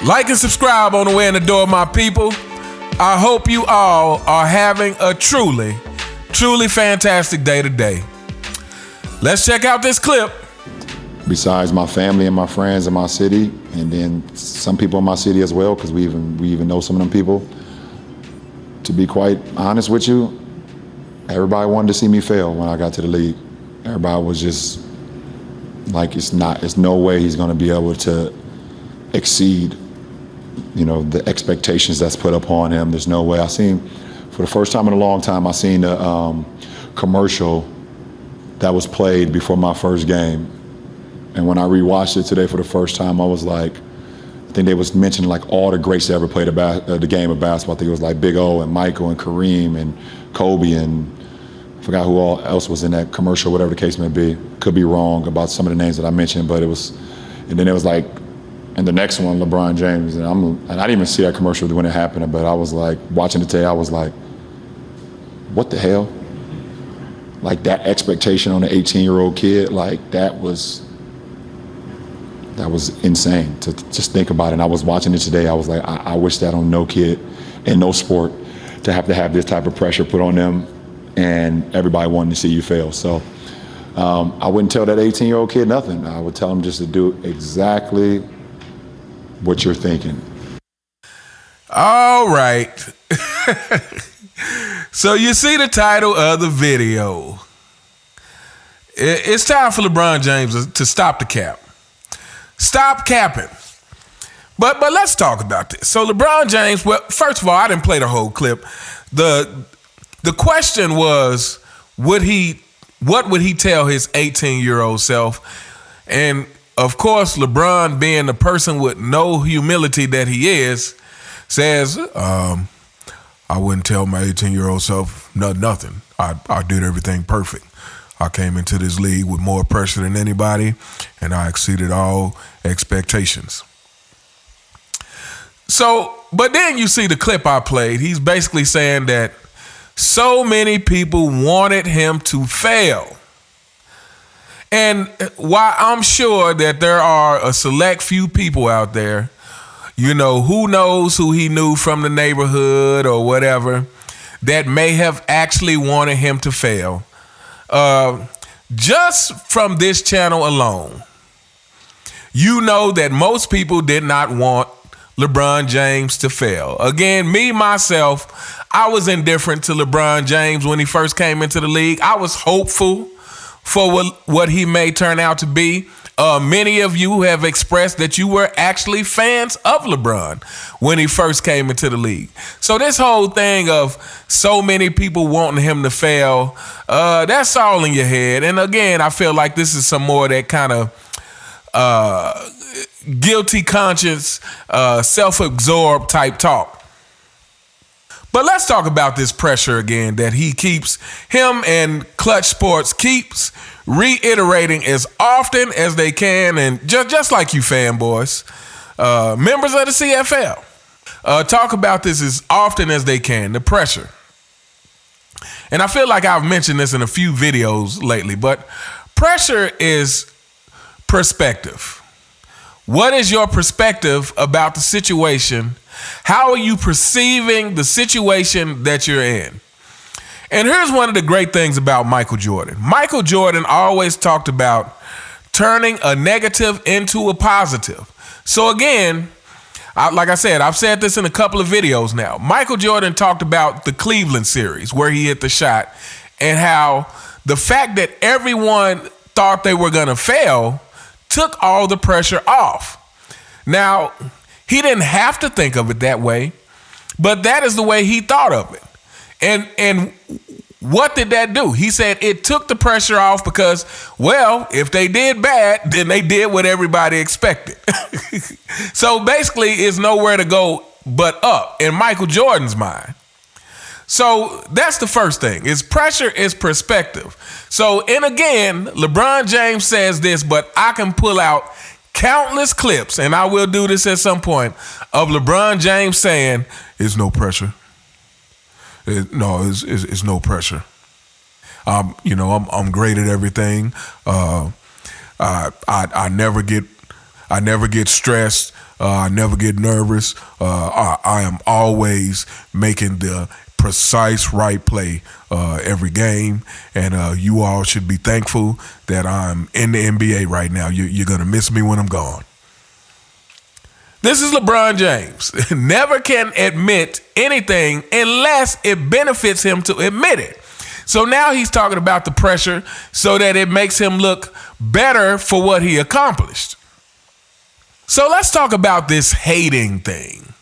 Like and subscribe on the way in the door, my people. I hope you all are having a truly fantastic day today. Let's check out this clip. Besides my family and my friends in my city, and then some people in my city as well, because we even know some of them people. To be quite honest with you, everybody wanted to see me fail when I got to the league. Everybody was just like, it's no way he's going to be able to exceed, the expectations that's put upon him. There's no way. I seen, for the first time in a long time, I seen a commercial that was played before my first game. And when I rewatched it today for the first time, I was like, I think they was mentioning like all the greats that ever played the game of basketball. I think it was like Big O and Michael and Kareem and Kobe, and I forgot who all else was in that commercial, whatever the case may be. Could be wrong about some of the names that I mentioned, but it was, and then it was like, and the next one, LeBron James, and I didn't even see that commercial when it happened, but I was like, watching it today, I was like, what the hell? Like that expectation on an 18-year-old kid, like that was insane to just think about it. And I was watching it today, I was like, I wish that on no kid in no sport to have this type of pressure put on them, and everybody wanting to see you fail. So I wouldn't tell that 18-year-old kid nothing. I would tell him just to do exactly what you're thinking. All right. So you see the title of the video. It's time for LeBron James to stop the cap. Stop capping. But let's talk about this. So LeBron James, well, first of all, I didn't play the whole clip. The question was, what would he tell his 18-year-old self? And of course, LeBron, being the person with no humility that he is, says, I wouldn't tell my 18-year-old self nothing. I did everything perfect. I came into this league with more pressure than anybody, and I exceeded all expectations. So, but then you see the clip I played. He's basically saying that so many people wanted him to fail. And while I'm sure that there are a select few people out there, who knows who he knew from the neighborhood or whatever, that may have actually wanted him to fail. Just from this channel alone, that most people did not want LeBron James to fail. Again, me, myself, I was indifferent to LeBron James when he first came into the league. I was hopeful for what he may turn out to be. Many of you have expressed that you were actually fans of LeBron when he first came into the league. So this whole thing of so many people wanting him to fail, that's all in your head. And again, I feel like this is some more of that kind of guilty conscience, self-absorbed type talk. But let's talk about this pressure again that him and Clutch Sports keeps reiterating as often as they can, and just like you fanboys, members of the CFL, talk about this as often as they can, the pressure. And I feel like I've mentioned this in a few videos lately, but pressure is perspective. What is your perspective about the situation? How are you perceiving the situation that you're in? And here's one of the great things about Michael Jordan. Michael Jordan always talked about turning a negative into a positive. So again, like I said, I've said this in a couple of videos now. Michael Jordan talked about the Cleveland series where he hit the shot, and how the fact that everyone thought they were going to fail took all the pressure off. Now, he didn't have to think of it that way, but that is the way he thought of it. And what did that do? He said it took the pressure off because, well, if they did bad, then they did what everybody expected. So basically, it's nowhere to go but up in Michael Jordan's mind. So that's the first thing. Is pressure is perspective. So, and again, LeBron James says this, but I can pull out countless clips, and I will do this at some point, of LeBron James saying, "It's no pressure. It's no pressure. I'm great at everything. I never get stressed. I never get nervous. I am always making the precise right play every game, and you all should be thankful that I'm in the NBA right now. You're going to miss me when I'm gone. This is LeBron James. Never can admit anything unless it benefits him to admit it. So now he's talking about the pressure so that it makes him look better for what he accomplished. So let's talk about this hating thing.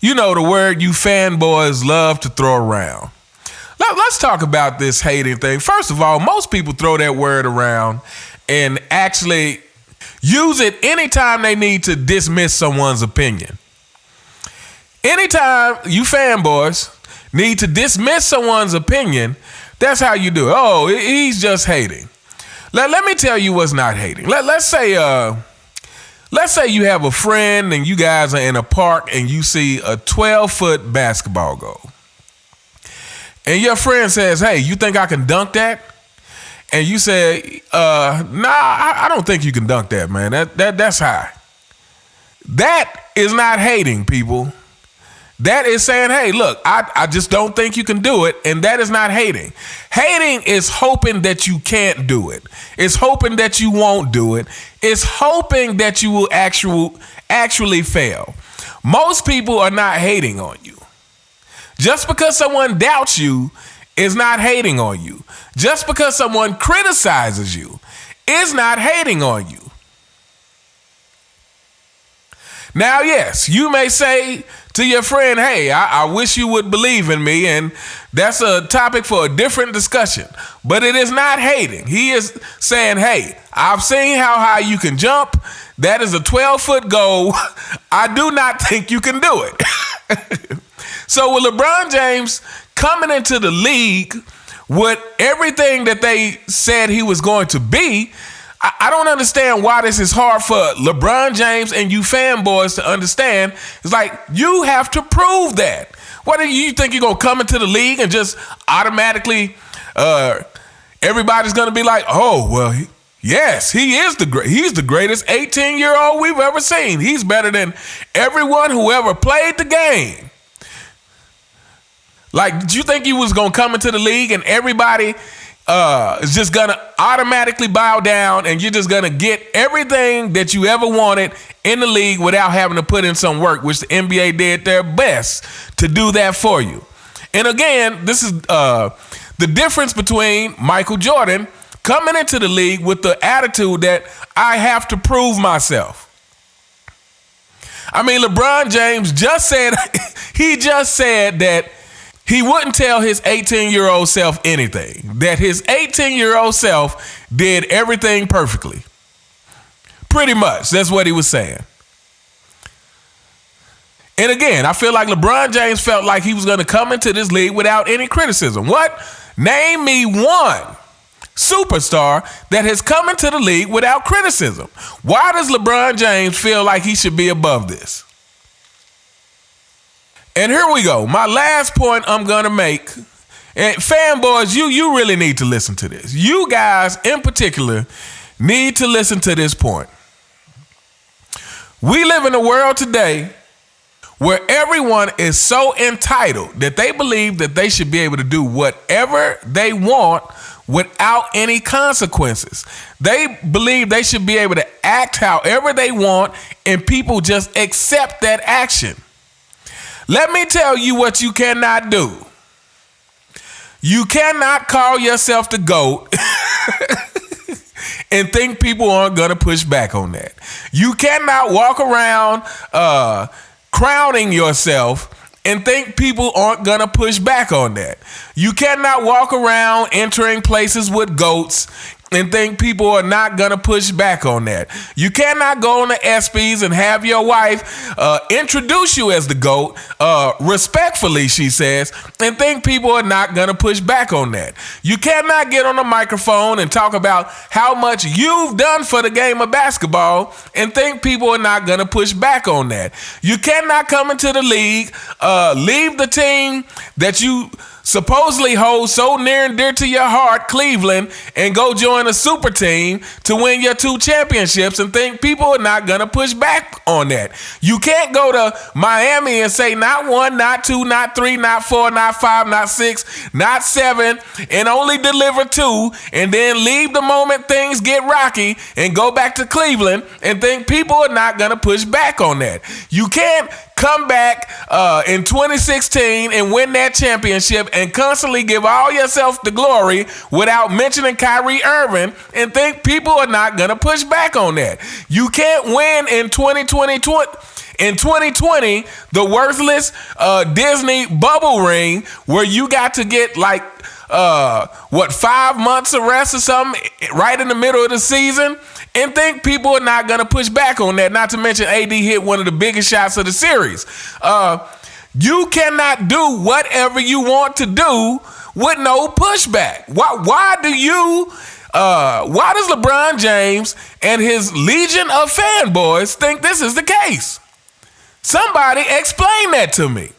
You know, the word you fanboys love to throw around. Let's talk about this hating thing. First of all, most people throw that word around and actually use it anytime they need to dismiss someone's opinion. Anytime you fanboys need to dismiss someone's opinion, that's how you do it. Oh, he's just hating. Let me tell you what's not hating. Let's say you have a friend and you guys are in a park and you see a 12-foot basketball goal. And your friend says, hey, you think I can dunk that? And you say, nah, I don't think you can dunk that, man. That's high. That is not hating, people. That is saying, hey, look, I just don't think you can do it, and that is not hating. Hating is hoping that you can't do it. It's hoping that you won't do it. It's hoping that you will actually fail. Most people are not hating on you. Just because someone doubts you is not hating on you. Just because someone criticizes you is not hating on you. Now, yes, you may say to your friend, hey, I wish you would believe in me, and that's a topic for a different discussion. But it is not hating. He is saying, hey, I've seen how high you can jump. That is a 12-foot goal. I do not think you can do it. So with LeBron James coming into the league with everything that they said he was going to be, I don't understand why this is hard for LeBron James and you fanboys to understand. It's like, you have to prove that. What do you think you're going to come into the league and just automatically everybody's going to be like, oh, well, yes, he's the greatest 18-year-old we've ever seen. He's better than everyone who ever played the game. Like, did you think you was going to come into the league and everybody is just going to automatically bow down and you're just going to get everything that you ever wanted in the league without having to put in some work, which the NBA did their best to do that for you? And again, this is the difference between Michael Jordan coming into the league with the attitude that I have to prove myself. I mean, LeBron James just said that he wouldn't tell his 18-year-old self anything, that his 18-year-old self did everything perfectly. Pretty much, that's what he was saying. And again, I feel like LeBron James felt like he was going to come into this league without any criticism. What? Name me one superstar that has come into the league without criticism. Why does LeBron James feel like he should be above this? And here we go. My last point I'm going to make. And fanboys, you really need to listen to this. You guys in particular need to listen to this point. We live in a world today where everyone is so entitled that they believe that they should be able to do whatever they want without any consequences. They believe they should be able to act however they want and people just accept that action. Let me tell you what you cannot do. You cannot call yourself the GOAT and think people aren't going to push back on that. You cannot walk around crowning yourself and think people aren't going to push back on that. You cannot walk around entering places with GOATs and think people are not going to push back on that. You cannot go on the ESPYs and have your wife introduce you as the GOAT, respectfully, she says, and think people are not going to push back on that. You cannot get on a microphone and talk about how much you've done for the game of basketball and think people are not going to push back on that. You cannot come into the league, leave the team that you supposedly hold so near and dear to your heart, Cleveland, and go join a super team to win your 2 championships and think people are not going to push back on that. You can't go to Miami and say not 1, not 2, not 3, not 4, not 5, not 6, not 7, and only deliver 2, and then leave the moment things get rocky and go back to Cleveland and think people are not going to push back on that. You can't come back in 2016 and win that championship and constantly give all yourself the glory without mentioning Kyrie Irving and think people are not going to push back on that. You can't win in 2020, the worthless Disney bubble ring where you got to get like 5 months of rest or something right in the middle of the season and think people are not going to push back on that. Not to mention AD hit one of the biggest shots of the series. You cannot do whatever you want to do with no pushback. Why does LeBron James and his legion of fanboys think this is the case? Somebody explain that to me.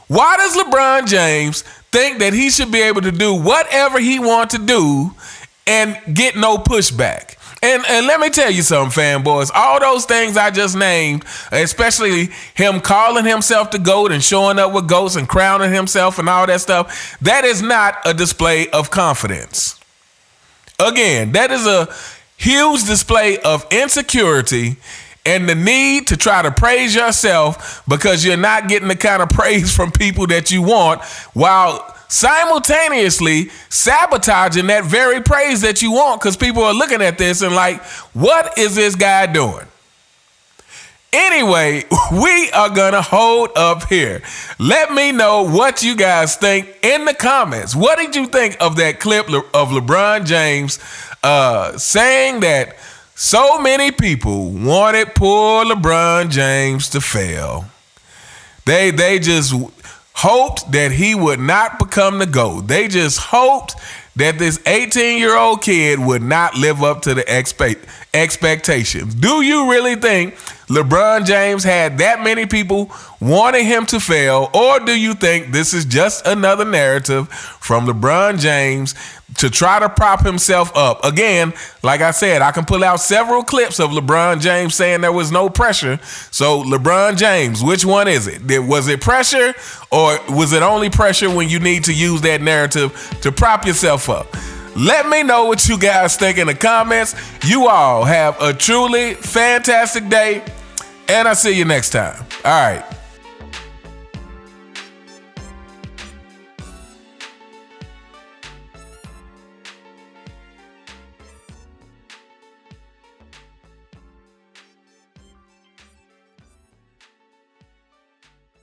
Why does LeBron James think that he should be able to do whatever he wants to do and get no pushback? And let me tell you something, fanboys. All those things I just named, especially him calling himself the GOAT and showing up with GOATs and crowning himself and all that stuff, that is not a display of confidence. Again, that is a huge display of insecurity and the need to try to praise yourself because you're not getting the kind of praise from people that you want, while simultaneously sabotaging that very praise that you want because people are looking at this and like, what is this guy doing? Anyway, we are going to hold up here. Let me know what you guys think in the comments. What did you think of that clip of LeBron James saying that so many people wanted poor LeBron James to fail? They just hoped that he would not become the GOAT. They just hoped that this 18-year-old kid would not live up to the expectations. Do you really think LeBron James had that many people wanting him to fail, or do you think this is just another narrative from LeBron James to try to prop himself up? Again, like I said, I can pull out several clips of LeBron James saying there was no pressure. So LeBron James, which one is it? Was it pressure, or was it only pressure when you need to use that narrative to prop yourself up? Let me know what you guys think in the comments. You all have a truly fantastic day, and I'll see you next time. All right.